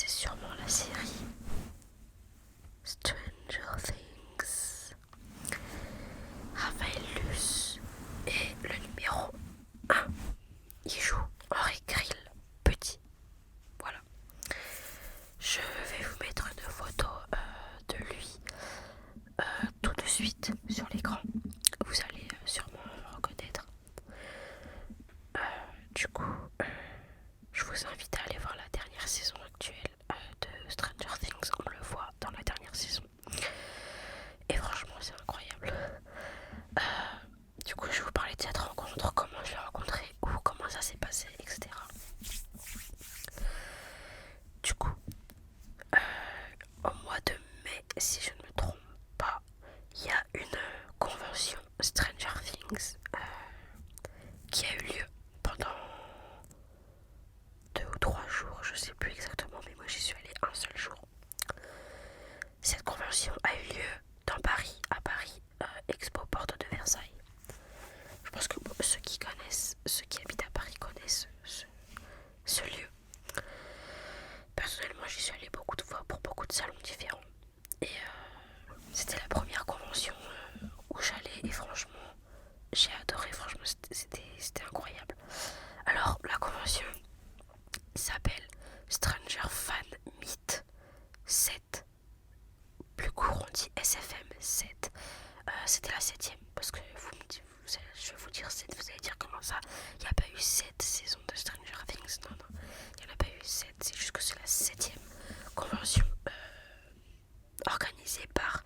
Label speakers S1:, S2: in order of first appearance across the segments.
S1: connaissez sûrement la série Stranger Things. Raphaël Luce est le numéro 1. Il joue Henry Grill, petit. Voilà. Je vais vous mettre une photo de lui tout de suite sur l'écran. Vous allez sûrement le reconnaître. Du coup, je vous invite à aller voir la dernière saison actuelle de Stranger Things. On le voit dans la dernière saison. Et franchement, c'est incroyable. Du coup, je vais vous parler de cette rencontre, comment je l'ai rencontré, ou comment ça s'est passé, etc. Du coup, au mois de mai, si je ne me trompe pas, il y a une convention Stranger Things qui a eu lieu pendant 2 ou 3 jours, je sais plus exactement, mais moi j'y suis allée un seul jour. Cette convention a eu lieu dans Paris, à Paris, Expo Porte de Versailles. Je pense que ceux qui habitent à Paris connaissent ce lieu. Personnellement, j'y suis allée beaucoup de fois pour beaucoup de salons différents. Et c'était la première convention où j'allais et franchement, j'ai adoré. Franchement, c'était incroyable. Alors, la convention s'appelle Stranger Fan Meet 7. Plus court, on dit SFM 7. C'était la 7ème. Parce que je vais vous dire 7, vous allez dire comment ça. Il n'y a pas eu 7 saisons de Stranger Things. Non, il n'y en a pas eu 7. C'est juste que c'est la 7ème convention organisée par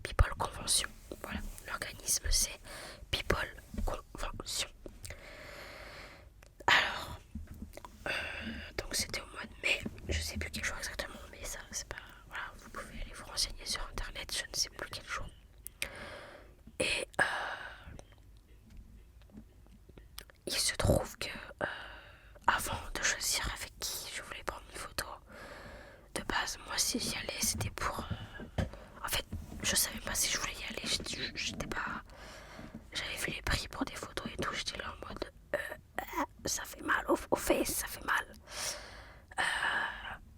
S1: People Convention. Voilà, l'organisme c'est People Convention. Alors, donc c'était au mois de mai, je sais plus quel jour exactement, mais ça c'est pas. Voilà, vous pouvez aller vous renseigner sur internet, je ne sais plus quel jour. Et il se trouve que avant de choisir avec qui je voulais prendre une photo, de base, moi si j'y allais, c'était pour. En fait, je savais pas si je voulais y aller, j'étais pas. J'avais vu les prix pour des photos et tout, j'étais là en mode. Ça fait mal au fesses, ça fait mal.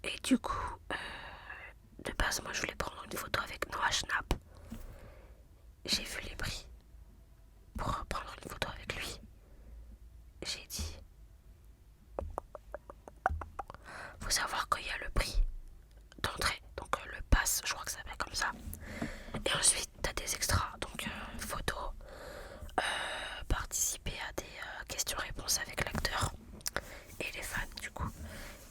S1: Et du coup, de base, moi je voulais prendre une photo avec Noah Schnapp. J'ai vu les prix pour prendre une photo avec lui. J'ai dit, faut savoir qu'il y a le prix d'entrée, donc le pass, je crois que ça s'appelle comme ça. Et ensuite, t'as des extras, donc photos, participer à des questions-réponses avec l'acteur et les fans du coup.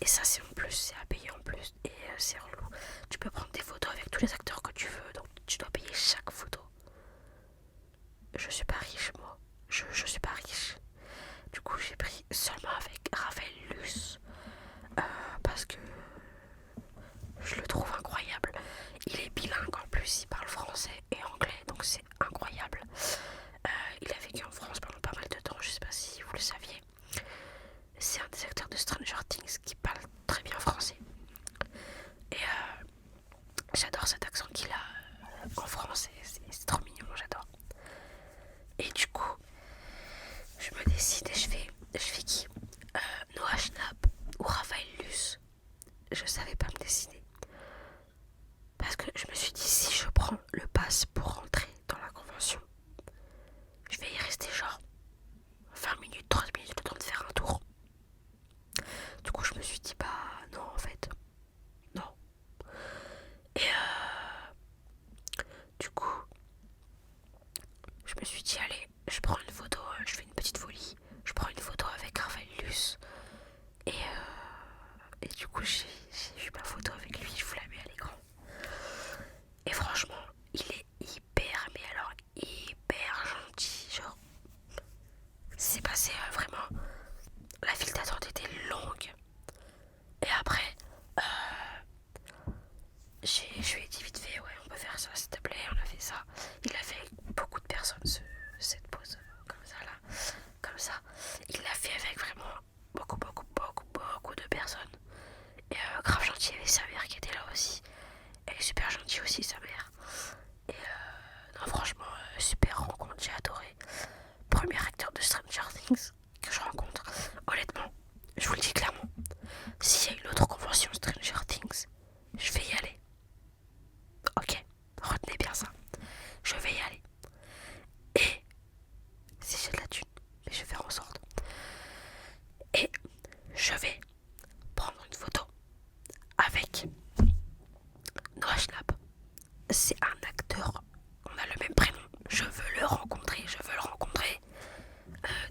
S1: Et ça c'est en plus, c'est à payer en plus et c'est relou. Tu peux prendre des photos avec tous les acteurs que tu veux, donc tu dois payer chaque photo. Je suis pas riche moi, je suis pas riche. Du coup j'ai pris seulement avec Raphaël Luce parce que je le trouve incroyable. Il est bilingue en plus, il parle français et anglais, donc c'est incroyable. Il a vécu en France pendant pas mal de temps, je sais pas si vous le saviez. C'est un des acteurs de Stranger Things qui parle très bien français. Et j'adore cet accent qu'il a en français, c'est trop mignon, j'adore. Et du coup, je me décide et je fais qui Noah Schnapp ou Raphaël Luce. Je savais pas me décider. Parce que je me suis dit, si je prends le pass pour rentrer dans la convention, je vais y rester genre 20 minutes, 30 minutes, le temps de faire un tour. Du coup, je me suis dit, bah non, en fait, non. Et du coup, je me suis dit, allez, je prends une photo, je fais une petite folie. Je prends une photo avec Raphaël Luce. Et du coup, j'ai eu ma photo avec lui, je vous la mets à l'écran. Et franchement, il est mec, Noah Schnapp, c'est un acteur. On a le même prénom. Je veux le rencontrer, je veux le rencontrer.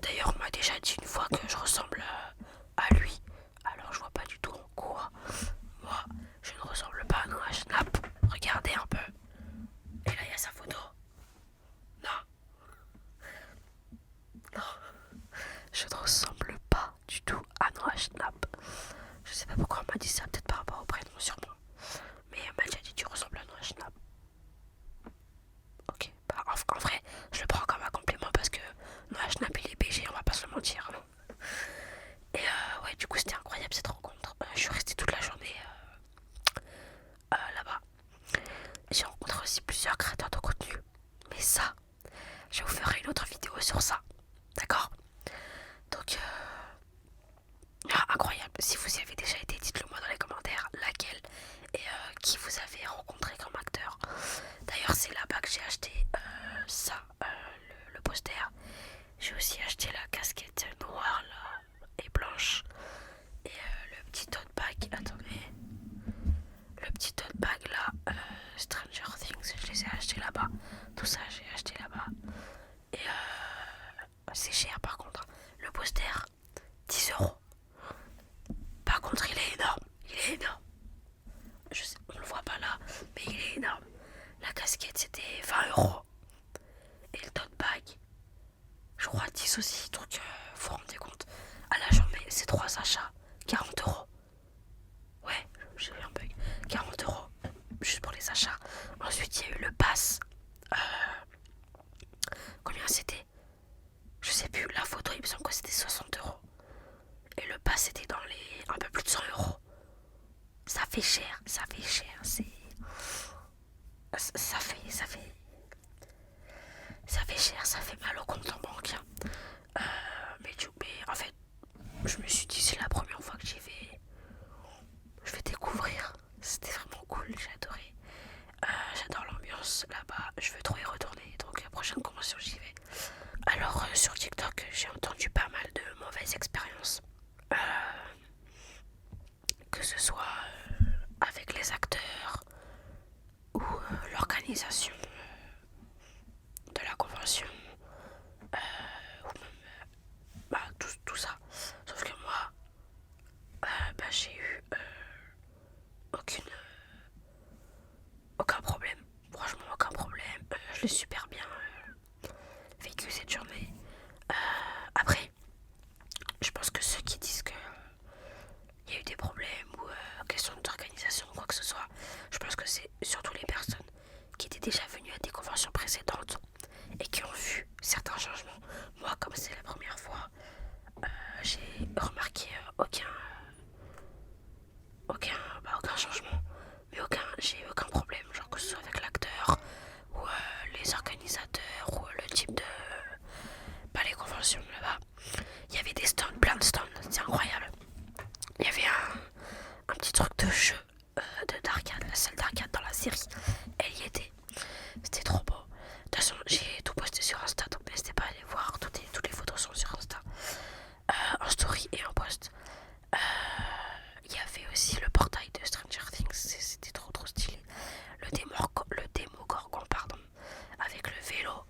S1: D'ailleurs, on m'a déjà dit une fois que je ressemble à lui. Alors, je vois pas du tout en quoi. Moi, je ne ressemble pas à Noah Schnapp. Regardez un peu. Et là, il y a sa photo. Non. Non. Je ne ressemble pas du tout à Noah Schnapp. Je sais pas pourquoi on m'a dit ça, peut-être par rapport au prénom, sûrement. Mais elle m'a déjà dit tu ressembles à Noah Schnapp. Ok, bah en vrai, je le prends comme un compliment parce que Noah Schnapp il est BG, on va pas se le mentir. Et ouais, du coup c'était incroyable cette rencontre. Je suis restée toute la journée là-bas. J'ai rencontré aussi plusieurs créateurs de contenu. Mais ça, je vous ferai une autre vidéo sur ça. D'accord? Donc, incroyable. Si vous y avez déjà été, dites-le moi dans les commentaires laquelle et qui vous avez rencontré comme acteur. D'ailleurs, c'est là-bas que j'ai acheté ça, le poster. J'ai aussi acheté la casquette noire là, et blanche. Et le petit tote bag. Attendez. Le petit tote bag là, Stranger Things, je les ai achetés là-bas. Tout ça, j'ai acheté là-bas. Et c'est cher par contre. Le poster, 10 €. Par contre, il est énorme. Il est énorme. Je sais, on le voit pas là, mais il est énorme. La casquette, c'était 20 €. Et le tote bag, je crois 10 aussi. Donc, vous vous rendez compte. À la journée, c'est 3 achats. 40 €. Ouais, j'ai eu un bug. 40 € juste pour les achats. Ensuite, il y a eu le pass. Combien c'était? Je sais plus. La photo, il me semble que c'était 60 €. Et le pass, c'était dans les un peu plus de 100 €. Ça fait cher. Ça fait cher. Ça fait cher. Ça fait mal au compte en banque. Mais en fait, je me suis dit, c'est la première fois que j'y vais. Je vais découvrir. C'était vraiment cool. J'ai adoré. J'adore l'ambiance là-bas. Je veux trop y retourner. Donc, la prochaine convention, j'y vais. Alors, sur TikTok, j'ai entendu pas mal de mauvaises expériences. Que ce soit avec les acteurs ou l'organisation de la convention, ou même tout ça. Sauf que moi, j'ai eu aucun problème. Franchement, aucun problème. Je l'ai super bien vécu cette journée. Après, je pense que ceux qui disent que il y a eu des problèmes ou question d'organisation ou quoi que ce soit, je pense que c'est surtout les personnes qui étaient déjà venues à des conventions précédentes et qui ont vu certains changements. Moi, comme c'est la première fois, j'ai remarqué aucun changement, mais j'ai eu aucun problème, genre que ce soit avec l'acteur ou les organisateurs ou le type de les conventions là-bas. Il y avait des stands, plein de stands, c'est incroyable. Il y avait un petit truc de jeu d'arcade, la salle d'arcade dans la série, elle y était. C'était trop beau. De toute façon, j'ai tout posté sur Insta, donc n'hésitez pas à aller voir. Toutes les photos sont sur Insta, en story et en post. Il y avait aussi le portail de Stranger Things, c'était trop stylé. Le Démogorgon, pardon, avec le vélo.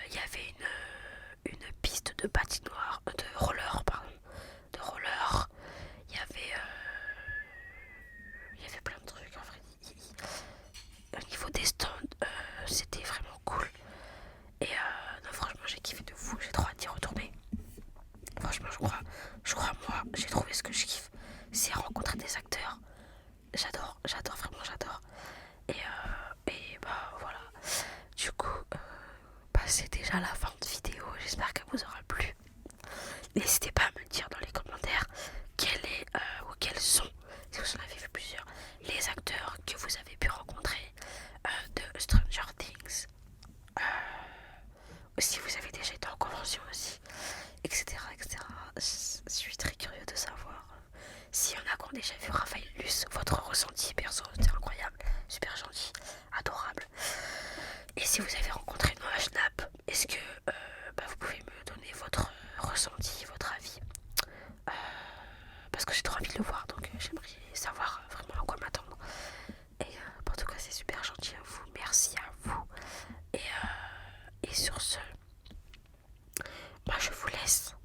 S1: Il y avait une piste de patinoire, de roller, pardon, de roller. Il y avait plein de trucs en vrai. Au niveau des stands, c'était vraiment cool. Et non, franchement, j'ai kiffé de fou. J'ai trop hâte d'y retourner. Franchement, je crois moi, j'ai trouvé ce que je kiffe. C'est rencontrer des acteurs. J'adore, vraiment j'adore. Et bah voilà. Du coup, c'est déjà la fin de vidéo. J'espère qu'elle vous aura plu. N'hésitez pas à me dire dans les commentaires quel est ou quels sont, si vous en avez vu plusieurs, les acteurs que vous avez pu rencontrer de Stranger Things. Si vous avez déjà été en convention aussi, etc. Je suis très curieux de savoir. S'il y en a qui ont déjà vu Raphaël Luce, votre ressenti perso, c'était incroyable, super gentil, adorable. Et si vous avez rencontré Noah Schnapp, est-ce que vous pouvez me donner votre ressenti, votre avis, parce que j'ai trop envie de le voir, donc j'aimerais savoir sur ce, moi je vous laisse.